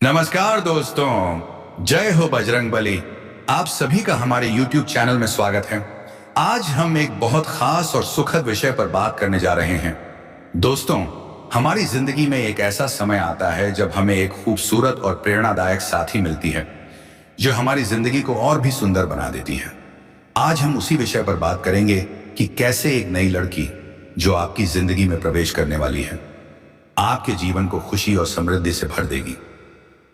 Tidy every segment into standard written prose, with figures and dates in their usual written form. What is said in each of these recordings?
नमस्कार दोस्तों, जय हो बजरंगबली। आप सभी का हमारे YouTube चैनल में स्वागत है। आज हम एक बहुत खास और सुखद विषय पर बात करने जा रहे हैं। दोस्तों, हमारी जिंदगी में एक ऐसा समय आता है जब हमें एक खूबसूरत और प्रेरणादायक साथी मिलती है जो हमारी जिंदगी को और भी सुंदर बना देती है। आज हम उसी विषय पर बात करेंगे कि कैसे एक नई लड़की जो आपकी जिंदगी में प्रवेश करने वाली है आपके जीवन को खुशी और समृद्धि से भर देगी।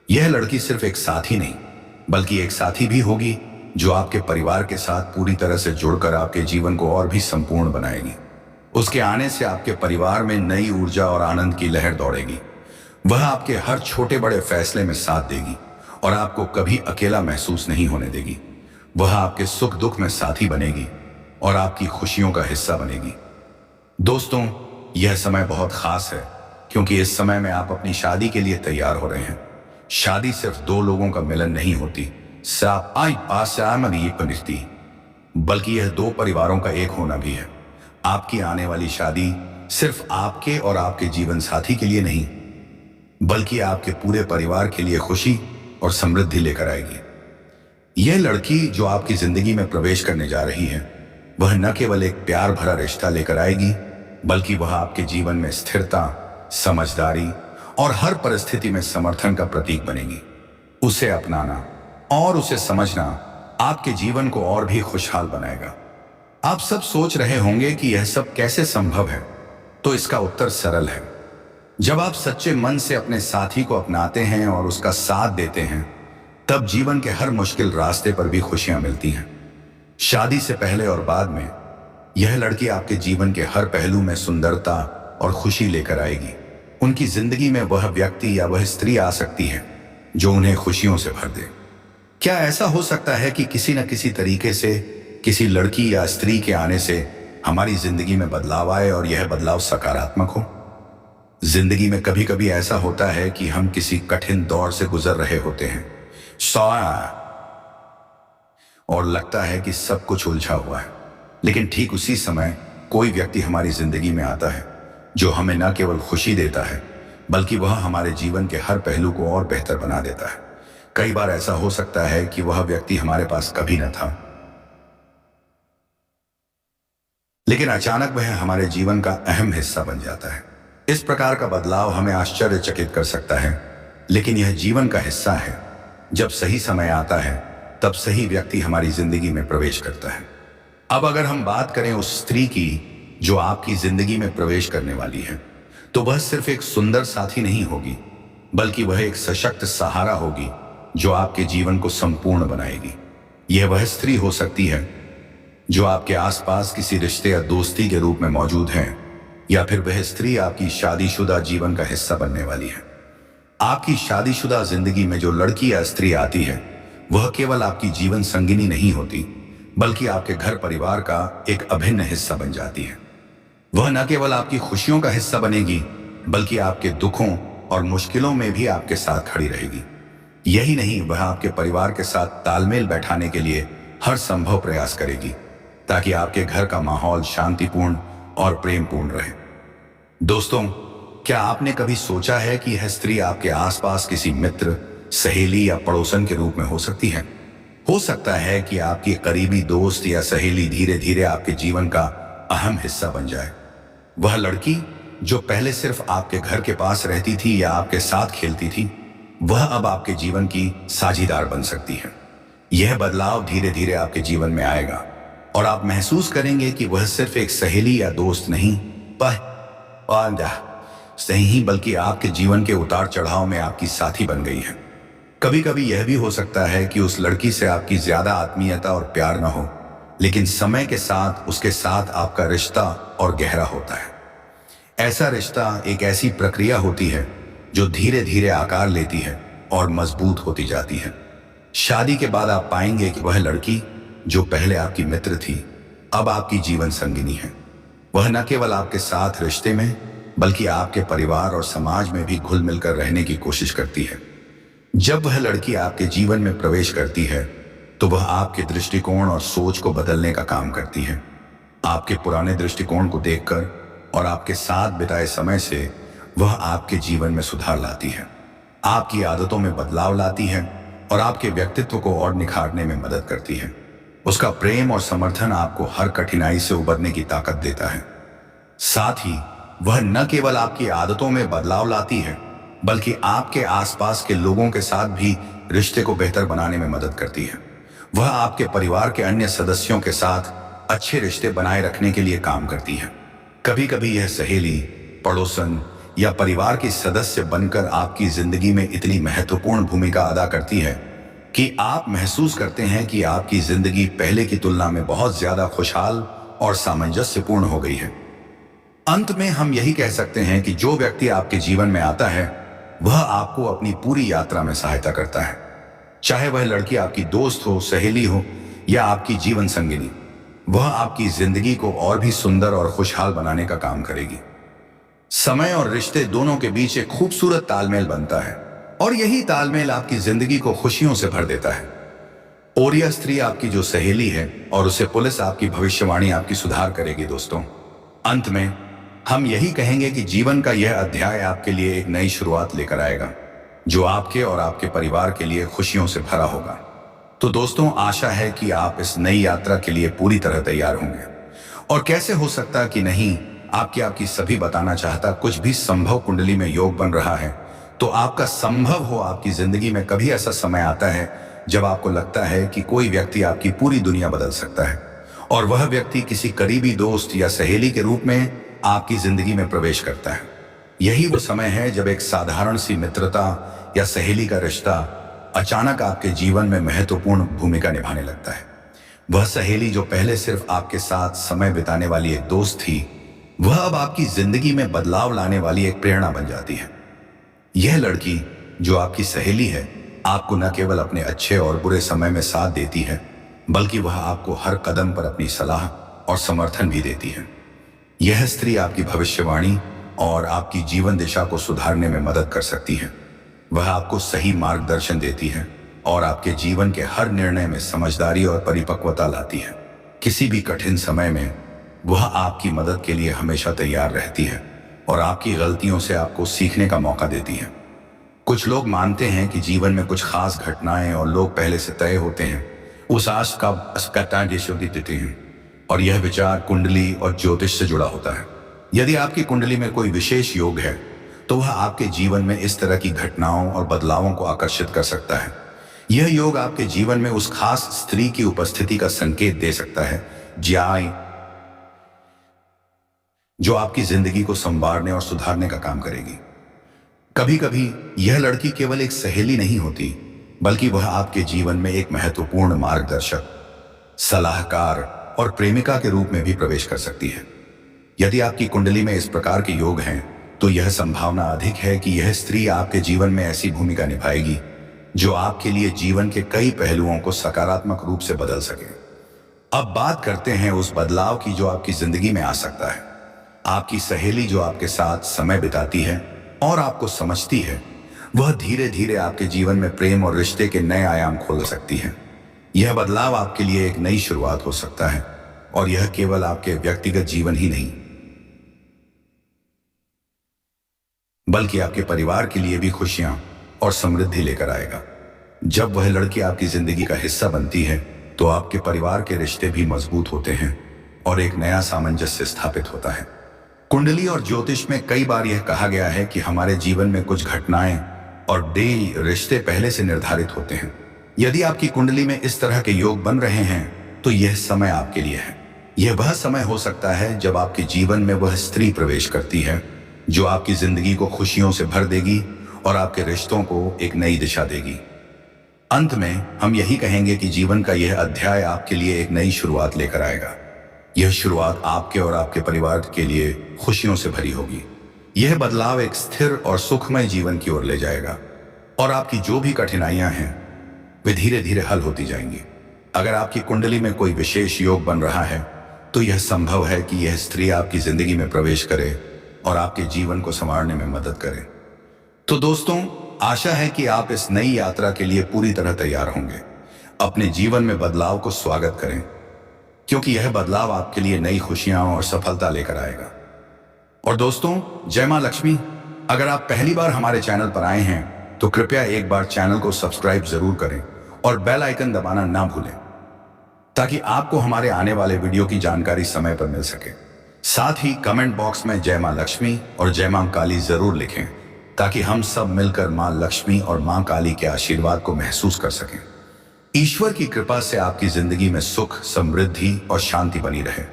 यह लड़की सिर्फ एक साथी नहीं बल्कि एक साथी भी होगी जो आपके परिवार के साथ पूरी तरह से जुड़कर आपके जीवन को और भी संपूर्ण बनाएगी। उसके आने से आपके परिवार में नई ऊर्जा और आनंद की लहर दौड़ेगी। वह आपके हर छोटे बड़े फैसले में साथ देगी और आपको कभी अकेला महसूस नहीं होने देगी। वह आपके सुख दुख में साथी बनेगी और आपकी खुशियों का हिस्सा बनेगी। दोस्तों, यह समय बहुत खास है क्योंकि इस समय में आप अपनी शादी के लिए तैयार हो रहे हैं। शादी सिर्फ दो लोगों का मिलन नहीं होती, बल्कि यह दो परिवारों का एक होना भी है। आपकी आने वाली शादी सिर्फ आपके और आपके जीवन साथी के लिए नहीं बल्कि आपके पूरे परिवार के लिए खुशी और समृद्धि लेकर आएगी। यह लड़की जो आपकी जिंदगी में प्रवेश करने जा रही है वह न केवल एक प्यार भरा रिश्ता लेकर आएगी बल्कि वह आपके जीवन में स्थिरता, समझदारी और हर परिस्थिति में समर्थन का प्रतीक बनेगी। उसे अपनाना और उसे समझना आपके जीवन को और भी खुशहाल बनाएगा। आप सब सोच रहे होंगे कि यह सब कैसे संभव है, तो इसका उत्तर सरल है। जब आप सच्चे मन से अपने साथी को अपनाते हैं और उसका साथ देते हैं तब जीवन के हर मुश्किल रास्ते पर भी खुशियां मिलती हैं। शादी से पहले और बाद में यह लड़की आपके जीवन के हर पहलू में सुंदरता और खुशी लेकर आएगी। उनकी जिंदगी में वह व्यक्ति या वह स्त्री आ सकती है जो उन्हें खुशियों से भर दे। क्या ऐसा हो सकता है कि किसी न किसी तरीके से किसी लड़की या स्त्री के आने से हमारी जिंदगी में बदलाव आए और यह बदलाव सकारात्मक हो? जिंदगी में कभी कभी ऐसा होता है कि हम किसी कठिन दौर से गुजर रहे होते हैं और लगता है कि सब कुछ उलझा हुआ है, लेकिन ठीक उसी समय कोई व्यक्ति हमारी जिंदगी में आता है जो हमें न केवल खुशी देता है बल्कि वह हमारे जीवन के हर पहलू को और बेहतर बना देता है। कई बार ऐसा हो सकता है कि वह व्यक्ति हमारे पास कभी न था, लेकिन अचानक वह हमारे जीवन का अहम हिस्सा बन जाता है। इस प्रकार का बदलाव हमें आश्चर्यचकित कर सकता है, लेकिन यह जीवन का हिस्सा है। जब सही समय आता है तब सही व्यक्ति हमारी जिंदगी में प्रवेश करता है। अब अगर हम बात करें उस स्त्री की जो आपकी जिंदगी में प्रवेश करने वाली है, तो वह सिर्फ एक सुंदर साथी नहीं होगी बल्कि वह एक सशक्त सहारा होगी जो आपके जीवन को संपूर्ण बनाएगी। यह वह स्त्री हो सकती है जो आपके आसपास किसी रिश्ते या दोस्ती के रूप में मौजूद है, या फिर वह स्त्री आपकी शादीशुदा जीवन का हिस्सा बनने वाली है। आपकी शादीशुदा जिंदगी में जो लड़की या स्त्री आती है वह केवल आपकी जीवन संगिनी नहीं होती बल्कि आपके घर परिवार का एक अभिन्न हिस्सा बन जाती है। वह न केवल आपकी खुशियों का हिस्सा बनेगी बल्कि आपके दुखों और मुश्किलों में भी आपके साथ खड़ी रहेगी। यही नहीं, वह आपके परिवार के साथ तालमेल बैठाने के लिए हर संभव प्रयास करेगी ताकि आपके घर का माहौल शांतिपूर्ण और प्रेमपूर्ण रहे। दोस्तों, क्या आपने कभी सोचा है कि यह स्त्री आपके आसपास किसी मित्र, सहेली या पड़ोसन के रूप में हो सकती है? हो सकता है कि आपकी करीबी दोस्त या सहेली धीरे धीरे आपके जीवन का अहम हिस्सा बन जाए। वह लड़की जो पहले सिर्फ आपके घर के पास रहती थी या आपके साथ खेलती थी, वह अब आपके जीवन की साझीदार बन सकती है। यह बदलाव धीरे धीरे आपके जीवन में आएगा और आप महसूस करेंगे कि वह सिर्फ एक सहेली या दोस्त नहीं बल्कि आपके जीवन के उतार चढ़ाव में आपकी साथी बन गई है। कभी कभी यह भी हो सकता है कि उस लड़की से आपकी ज्यादा आत्मीयता और प्यार न हो, लेकिन समय के साथ उसके साथ आपका रिश्ता और गहरा होता है। ऐसा रिश्ता एक ऐसी प्रक्रिया होती है जो धीरे धीरे आकार लेती है और मजबूत होती जाती है। शादी के बाद आप पाएंगे कि वह लड़की जो पहले आपकी मित्र थी अब आपकी जीवन संगिनी है। वह न केवल आपके साथ रिश्ते में बल्कि आपके परिवार और समाज में भी घुल मिलकर रहने की कोशिश करती है। जब वह लड़की आपके जीवन में प्रवेश करती है तो वह आपके दृष्टिकोण और सोच को बदलने का काम करती है। आपके पुराने दृष्टिकोण को देखकर और आपके साथ बिताए समय से वह आपके जीवन में सुधार लाती है। आपकी आदतों में बदलाव लाती है और आपके व्यक्तित्व को और निखारने में मदद करती है। उसका प्रेम और समर्थन आपको हर कठिनाई से उबरने की ताकत देता है। साथ ही वह न केवल आपकी आदतों में बदलाव लाती है, बल्कि आपके आसपास के लोगों के साथ भी रिश्ते को बेहतर बनाने में मदद करती है। वह आपके परिवार के अन्य सदस्यों के साथ अच्छे रिश्ते बनाए रखने के लिए काम करती है। कभी कभी यह सहेली, पड़ोसन या परिवार की सदस्य बनकर आपकी जिंदगी में इतनी महत्वपूर्ण भूमिका अदा करती है कि आप महसूस करते हैं कि आपकी जिंदगी पहले की तुलना में बहुत ज्यादा खुशहाल और सामंजस्यपूर्ण हो गई है। अंत में हम यही कह सकते हैं कि जो व्यक्ति आपके जीवन में आता है वह आपको अपनी पूरी यात्रा में सहायता करता है। चाहे वह लड़की आपकी दोस्त हो, सहेली हो या आपकी जीवन संगिनी, वह आपकी जिंदगी को और भी सुंदर और खुशहाल बनाने का काम करेगी। समय और रिश्ते दोनों के बीच एक खूबसूरत तालमेल बनता है और यही तालमेल आपकी जिंदगी को खुशियों से भर देता है। और यह स्त्री आपकी जो सहेली है और उसे पुलिस आपकी भविष्यवाणी आपकी सुधार करेगी। दोस्तों, अंत में हम यही कहेंगे कि जीवन का यह अध्याय आपके लिए एक नई शुरुआत लेकर आएगा, जो आपके और आपके परिवार के लिए खुशियों से भरा होगा। तो दोस्तों, आशा है कि आप इस नई यात्रा के लिए पूरी तरह तैयार होंगे। और कैसे हो सकता कि नहीं, आपकी सभी बताना चाहता कुछ भी संभव कुंडली में योग बन रहा है, तो आपका संभव हो आपकी जिंदगी में कभी ऐसा समय आता है जब आपको लगता है कि कोई व्यक्ति आपकी पूरी दुनिया बदल सकता है, और वह व्यक्ति किसी करीबी दोस्त या सहेली के रूप में आपकी जिंदगी में प्रवेश करता है। यही वो समय है जब एक साधारण सी मित्रता या सहेली का रिश्ता अचानक आपके जीवन में महत्वपूर्ण भूमिका निभाने लगता है। वह सहेली जो पहले सिर्फ आपके साथ समय बिताने वाली एक दोस्त थी, वह अब आपकी जिंदगी में बदलाव लाने वाली एक प्रेरणा बन जाती है। यह लड़की जो आपकी सहेली है, आपको न केवल अपने अच्छे और बुरे समय में साथ देती है, बल्कि वह आपको हर कदम पर अपनी सलाह और समर्थन भी देती है। यह स्त्री आपकी भविष्यवाणी और आपकी जीवन दिशा को सुधारने में मदद कर सकती है। वह आपको सही मार्गदर्शन देती है और आपके जीवन के हर निर्णय में समझदारी और परिपक्वता लाती है। किसी भी कठिन समय में वह आपकी मदद के लिए हमेशा तैयार रहती है और आपकी गलतियों से आपको सीखने का मौका देती है। कुछ लोग मानते हैं कि जीवन में कुछ खास घटनाएं और लोग पहले से तय होते हैं, उस आश का देते हैं, और यह विचार कुंडली और ज्योतिष से जुड़ा होता है। यदि आपकी कुंडली में कोई विशेष योग है तो वह आपके जीवन में इस तरह की घटनाओं और बदलावों को आकर्षित कर सकता है। यह योग आपके जीवन में उस खास स्त्री की उपस्थिति का संकेत दे सकता है जो आपकी जिंदगी को संवारने और सुधारने का काम करेगी। कभी कभी यह लड़की केवल एक सहेली नहीं होती, बल्कि वह आपके जीवन में एक महत्वपूर्ण मार्गदर्शक, सलाहकार और प्रेमिका के रूप में भी प्रवेश कर सकती है। यदि आपकी कुंडली में इस प्रकार के योग हैं, तो यह संभावना अधिक है कि यह स्त्री आपके जीवन में ऐसी भूमिका निभाएगी जो आपके लिए जीवन के कई पहलुओं को सकारात्मक रूप से बदल सके। अब बात करते हैं उस बदलाव की जो आपकी जिंदगी में आ सकता है। आपकी सहेली जो आपके साथ समय बिताती है और आपको समझती है, वह धीरे धीरे आपके जीवन में प्रेम और रिश्ते के नए आयाम खोल सकती है। यह बदलाव आपके लिए एक नई शुरुआत हो सकता है, और यह केवल आपके व्यक्तिगत जीवन ही नहीं, बल्कि आपके परिवार के लिए भी खुशियां और समृद्धि लेकर आएगा। जब वह लड़की आपकी जिंदगी का हिस्सा बनती है, तो आपके परिवार के रिश्ते भी मजबूत होते हैं और एक नया सामंजस्य स्थापित होता है। कुंडली और ज्योतिष में कई बार यह कहा गया है कि हमारे जीवन में कुछ घटनाएं और रिश्ते पहले से निर्धारित होते हैं। यदि आपकी कुंडली में इस तरह के योग बन रहे हैं, तो यह समय आपके लिए है। यह वह समय हो सकता है जब आपके जीवन में वह स्त्री प्रवेश करती है जो आपकी जिंदगी को खुशियों से भर देगी और आपके रिश्तों को एक नई दिशा देगी। अंत में हम यही कहेंगे कि जीवन का यह अध्याय आपके लिए एक नई शुरुआत लेकर आएगा। यह शुरुआत आपके और आपके परिवार के लिए खुशियों से भरी होगी। यह बदलाव एक स्थिर और सुखमय जीवन की ओर ले जाएगा, और आपकी जो भी कठिनाइयां हैं वे धीरे धीरे हल होती जाएंगी। अगर आपकी कुंडली में कोई विशेष योग बन रहा है, तो यह संभव है कि यह स्त्री आपकी जिंदगी में प्रवेश करे और आपके जीवन को संवारने में मदद करे। तो दोस्तों, आशा है कि आप इस नई यात्रा के लिए पूरी तरह तैयार होंगे। अपने जीवन में बदलाव को स्वागत करें, क्योंकि यह बदलाव आपके लिए नई खुशियां और सफलता लेकर आएगा। और दोस्तों, जय मां लक्ष्मी। अगर आप पहली बार हमारे चैनल पर आए हैं तो कृपया एक बार चैनल को सब्सक्राइब जरूर करें और बेल आइकन दबाना ना भूलें, ताकि आपको हमारे आने वाले वीडियो की जानकारी समय पर मिल सके। साथ ही कमेंट बॉक्स में जय मां लक्ष्मी और जय मां काली जरूर लिखें, ताकि हम सब मिलकर मां लक्ष्मी और मां काली के आशीर्वाद को महसूस कर सकें। ईश्वर की कृपा से आपकी जिंदगी में सुख, समृद्धि और शांति बनी रहे।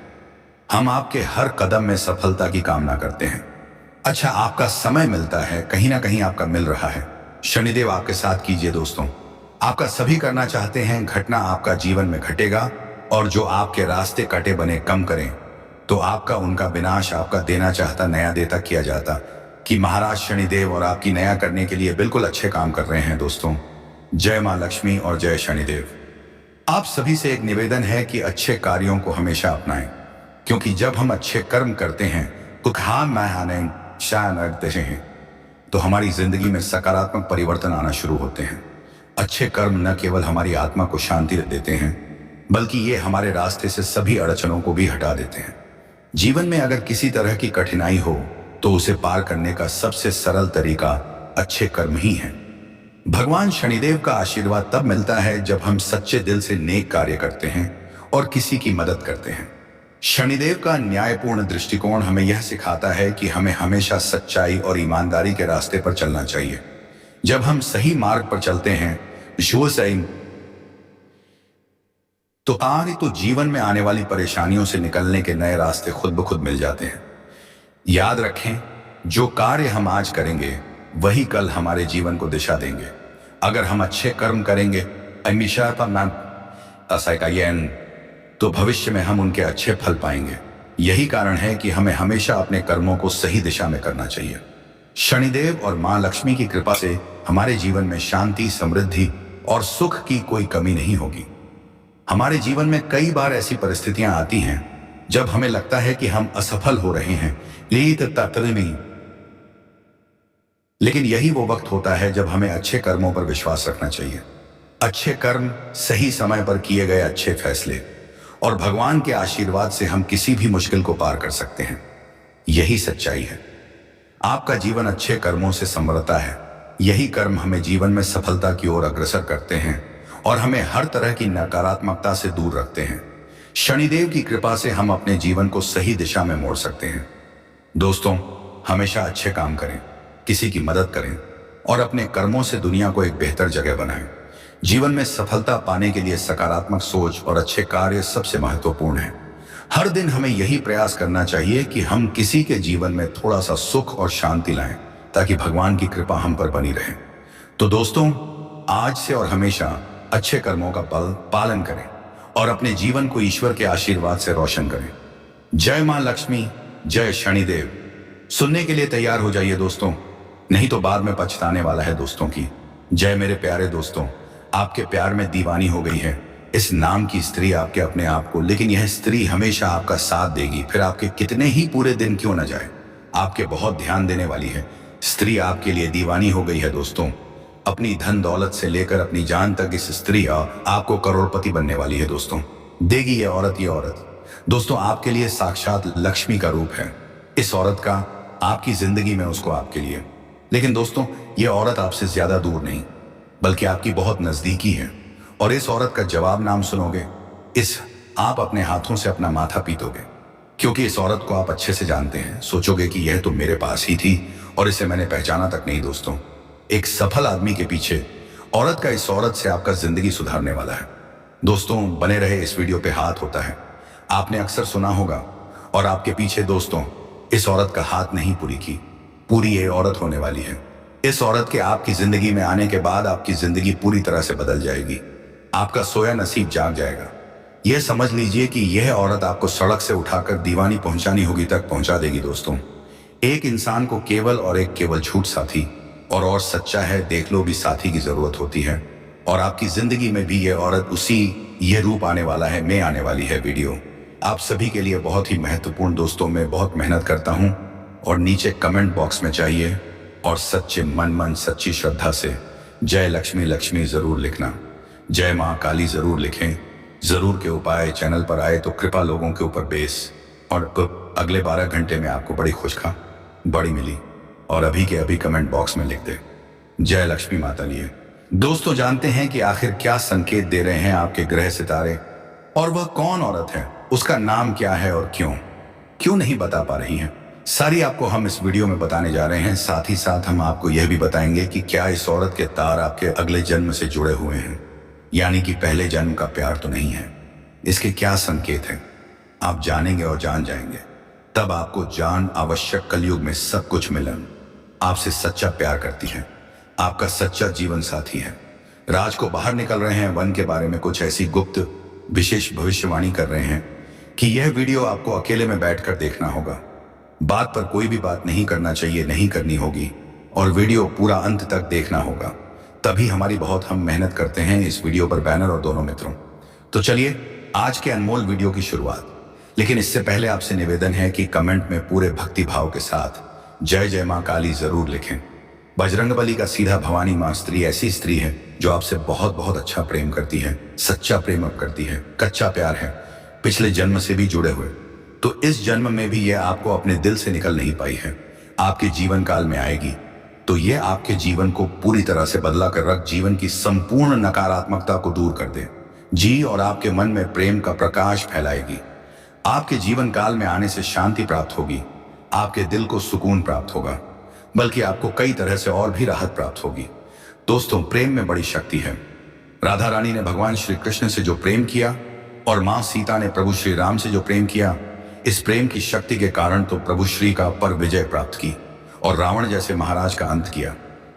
हम आपके हर कदम में सफलता की कामना करते हैं। अच्छा, आपका समय मिलता है, कहीं ना कहीं आपका मिल रहा है। शनिदेव आपके साथ कीजिए दोस्तों। आपका सभी करना चाहते हैं, घटना आपका जीवन में घटेगा, और जो आपके रास्ते कटे बने कम करें, तो आपका उनका विनाश आपका देना चाहता नया देता किया जाता, कि महाराज शनिदेव और आपकी नया करने के लिए बिल्कुल अच्छे काम कर रहे हैं दोस्तों। जय मां लक्ष्मी और जय शनिदेव। आप सभी से एक निवेदन है कि अच्छे कार्यों को हमेशा अपनाएं, क्योंकि जब हम अच्छे कर्म करते हैं तो हमारी जिंदगी में सकारात्मक परिवर्तन आना शुरू होते हैं। अच्छे कर्म न केवल हमारी आत्मा को शांति देते हैं, बल्कि ये हमारे रास्ते से सभी अड़चनों को भी हटा देते हैं। जीवन में अगर किसी तरह की कठिनाई हो, तो उसे पार करने का सबसे सरल तरीका अच्छे कर्म ही है। भगवान शनिदेव का आशीर्वाद तब मिलता है जब हम सच्चे दिल से नेक कार्य करते हैं और किसी की मदद करते हैं। शनिदेव का न्यायपूर्ण दृष्टिकोण हमें यह सिखाता है कि हमें हमेशा सच्चाई और ईमानदारी के रास्ते पर चलना चाहिए। जब हम सही मार्ग पर चलते हैं तो जीवन में आने वाली परेशानियों से निकलने के नए रास्ते खुद ब खुद मिल जाते हैं। याद रखें, जो कार्य हम आज करेंगे वही कल हमारे जीवन को दिशा देंगे। अगर हम अच्छे कर्म करेंगे तो भविष्य में हम उनके अच्छे फल पाएंगे। यही कारण है कि हमें हमेशा अपने कर्मों को सही दिशा में करना चाहिए। शनिदेव और मां लक्ष्मी की कृपा से हमारे जीवन में शांति, समृद्धि और सुख की कोई कमी नहीं होगी। हमारे जीवन में कई बार ऐसी परिस्थितियां आती हैं जब हमें लगता है कि हम असफल हो रहे हैं, लेकिन यही वो वक्त होता है जब हमें अच्छे कर्मों पर विश्वास रखना चाहिए। अच्छे कर्म, सही समय पर किए गए अच्छे फैसले और भगवान के आशीर्वाद से हम किसी भी मुश्किल को पार कर सकते हैं। यही सच्चाई है। आपका जीवन अच्छे कर्मों से समृद्धता है। यही कर्म हमें जीवन में सफलता की ओर अग्रसर करते हैं और हमें हर तरह की नकारात्मकता से दूर रखते हैं। शनिदेव की कृपा से हम अपने जीवन को सही दिशा में मोड़ सकते हैं। दोस्तों, हमेशा अच्छे काम करें, किसी की मदद करें और अपने कर्मों से दुनिया को एक बेहतर जगह बनाएं। जीवन में सफलता पाने के लिए सकारात्मक सोच और अच्छे कार्य सबसे महत्वपूर्ण है। हर दिन हमें यही प्रयास करना चाहिए कि हम किसी के जीवन में थोड़ा सा सुख और शांति लाएं, ताकि भगवान की कृपा हम पर बनी रहे। तो दोस्तों, आज से और हमेशा अच्छे कर्मों का पालन करें और अपने जीवन को ईश्वर के आशीर्वाद से रोशन करें। जय मां लक्ष्मी, जय शनिदेव। सुनने के लिए तैयार हो जाइए दोस्तों, नहीं तो बाद में पछताने वाला है दोस्तों की। जय मेरे प्यारे दोस्तों, आपके प्यार में दीवानी हो गई है इस नाम की स्त्री आपके अपने आप को, लेकिन यह स्त्री हमेशा आपका साथ देगी, फिर आपके कितने ही पूरे दिन क्यों न जाए। आपके बहुत ध्यान देने वाली है। स्त्री आपके लिए दीवानी हो गई है दोस्तों। अपनी धन दौलत से लेकर अपनी जान तक इस स्त्री आपको करोड़पति बनने वाली है दोस्तों। देगी ये औरत दोस्तों आपके लिए साक्षात लक्ष्मी का रूप है। इस औरत का आपकी जिंदगी में उसको आपके लिए, लेकिन दोस्तों ये औरत आपसे ज्यादा दूर नहीं बल्कि आपकी बहुत नजदीकी है। और इस औरत का जवाब नाम सुनोगे, आप अपने हाथों से अपना माथा पीटोगे, क्योंकि इस औरत को आप अच्छे से जानते हैं। सोचोगे कि यह तो मेरे पास ही थी और इसे मैंने पहचाना तक नहीं। दोस्तों, एक सफल आदमी के पीछे औरत का इस औरत से आपका जिंदगी सुधारने वाला है। दोस्तों, बने रहे, इस वीडियो पे हाथ होता है। आपने अक्सर सुना होगा, और आपके पीछे दोस्तों इस औरत का हाथ नहीं पूरी ये औरत होने वाली है। इस औरत के आपकी जिंदगी में आने के बाद आपकी जिंदगी पूरी तरह से बदल जाएगी। आपका सोया नसीब जाग जाएगा। यह समझ लीजिए कि यह औरत आपको सड़क से उठाकर दीवानी पहुंचानी होगी तक पहुंचा देगी। दोस्तों, एक इंसान को केवल झूठ साथी और सच्चा है देख लो भी साथी की जरूरत होती है। और आपकी जिंदगी में भी यह औरत ये रूप आने वाला है, में आने वाली है। वीडियो आप सभी के लिए बहुत ही महत्वपूर्ण दोस्तों। मैं बहुत मेहनत करता हूं और नीचे कमेंट बॉक्स में चाहिए और सच्चे मन सच्ची श्रद्धा से जय लक्ष्मी लक्ष्मी जरूर लिखना। जय मां काली जरूर लिखें। जरूर के उपाय चैनल पर आए तो कृपा लोगों के ऊपर बेस। और अगले 12 घंटे में आपको बड़ी खुशखबरी मिली और अभी के अभी कमेंट बॉक्स में लिख दे। जय लक्ष्मी माता लिए। दोस्तों, जानते हैं कि आखिर क्या संकेत दे रहे हैं आपके ग्रह सितारे, और वह कौन औरत है, उसका नाम क्या है और क्यों क्यों नहीं बता पा रही हैं? सारी आपको हम इस वीडियो में बताने जा रहे हैं। साथ ही साथ हम आपको यह भी बताएंगे कि क्या इस औरत के तार आपके अगले जन्म से जुड़े हुए हैं, यानी कि पहले जन्म का प्यार तो नहीं है। इसके क्या संकेत हैं, आप जानेंगे और जान जाएंगे। तब आपको जान आवश्यक कलयुग में सब कुछ मिलन आपसे सच्चा प्यार करती है, आपका सच्चा जीवन साथी है। राज को बाहर निकल रहे हैं, वन के बारे में कुछ ऐसी गुप्त विशेष भविष्यवाणी कर रहे हैं कि यह वीडियो आपको अकेले में बैठकर देखना होगा। बात पर कोई भी बात नहीं करना चाहिए, नहीं करनी होगी, और वीडियो पूरा अंत तक देखना होगा। तभी हमारी बहुत हम मेहनत करते हैं इस वीडियो पर बैनर और दोनों मित्रों। तो चलिए आज के अनमोल वीडियो की शुरुआत। लेकिन इससे पहले आपसे निवेदन है कि कमेंट में पूरे भक्ति भाव के साथ जय जय मां काली जरूर लिखें। बजरंगबली का सीधा भवानी मां स्त्री ऐसी स्त्री है जो आपसे बहुत बहुत अच्छा प्रेम करती है, सच्चा प्रेम अब करती है, कच्चा प्यार है, पिछले जन्म से भी जुड़े हुए। तो इस जन्म में भी यह आपको अपने दिल से निकल नहीं पाई है, आपके जीवन काल में आएगी तो यह आपके जीवन को पूरी तरह से बदला कर रख जीवन की संपूर्ण नकारात्मकता को दूर कर दे जी, और आपके मन में प्रेम का प्रकाश फैलाएगी। आपके जीवन काल में आने से शांति प्राप्त होगी, आपके दिल को सुकून प्राप्त होगा, बल्कि आपको कई तरह से और भी राहत प्राप्त होगी। दोस्तों, प्रेम में बड़ी शक्ति है। राधा रानी ने भगवान श्री कृष्ण से जो प्रेम किया और मां सीता ने प्रभु श्री राम से जो प्रेम किया, इस प्रेम की शक्ति के कारण तो प्रभु श्री का पर विजय प्राप्त की और रावण जैसे महाराज का अंत किया।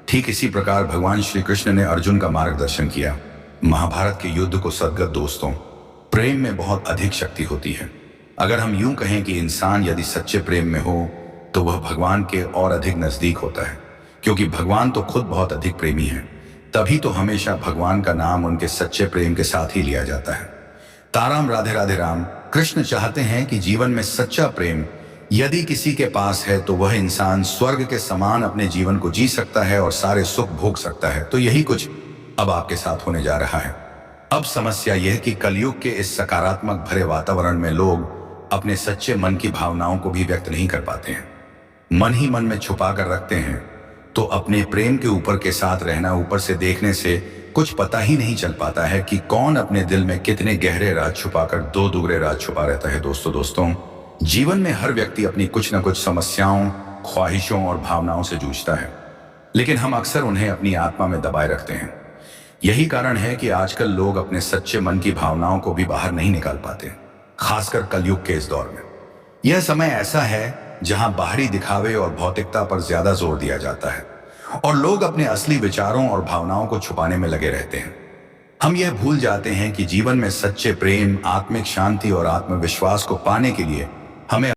ठीक इसी प्रकार भगवान श्री कृष्ण ने अर्जुन का मार्गदर्शन किया, महाभारत के युद्ध को सदगत। दोस्तों, प्रेम में बहुत अधिक शक्ति होती है। अगर हम यूं कहें कि इंसान यदि सच्चे प्रेम में हो तो वह भगवान के और अधिक नजदीक होता है, क्योंकि भगवान तो खुद बहुत अधिक प्रेमी है। तभी तो हमेशा भगवान का नाम उनके सच्चे प्रेम के साथ ही लिया जाता है। ताराम राधे राधे राम। कृष्ण चाहते हैं कि जीवन में सच्चा प्रेम यदि किसी के पास है तो वह इंसान स्वर्ग के समान अपने जीवन को जी सकता है और सारे सुख भोग सकता है। तो यही कुछ अब आपके साथ होने जा रहा है। अब समस्या यह कि कलयुग के इस सकारात्मक भरे वातावरण में लोग अपने सच्चे मन की भावनाओं को भी व्यक्त नहीं कर पाते हैं, मन ही मन में छुपा कर रखते हैं। तो अपने प्रेम के ऊपर के साथ रहना, ऊपर से देखने से कुछ पता ही नहीं चल पाता है कि कौन अपने दिल में कितने गहरे राज छुपाकर दो दुगरे राज छुपा रहता है। दोस्तों, जीवन में हर व्यक्ति अपनी कुछ न कुछ समस्याओं, ख्वाहिशों और भावनाओं से जूझता है, लेकिन हम अक्सर उन्हें अपनी आत्मा में दबाए रखते हैं। यही कारण है कि आजकल लोग अपने सच्चे मन की भावनाओं को भी बाहर नहीं निकाल पाते, खासकर कलयुग के इस दौर में। यह समय ऐसा है जहां बाहरी दिखावे और भौतिकता पर ज्यादा जोर दिया जाता है और लोग अपने असली विचारों और भावनाओं को छुपाने में लगे रहते हैं। हम यह भूल जाते हैं कि जीवन में सच्चे प्रेम, आत्मिक शांति और आत्मविश्वास को पाने के लिए हमें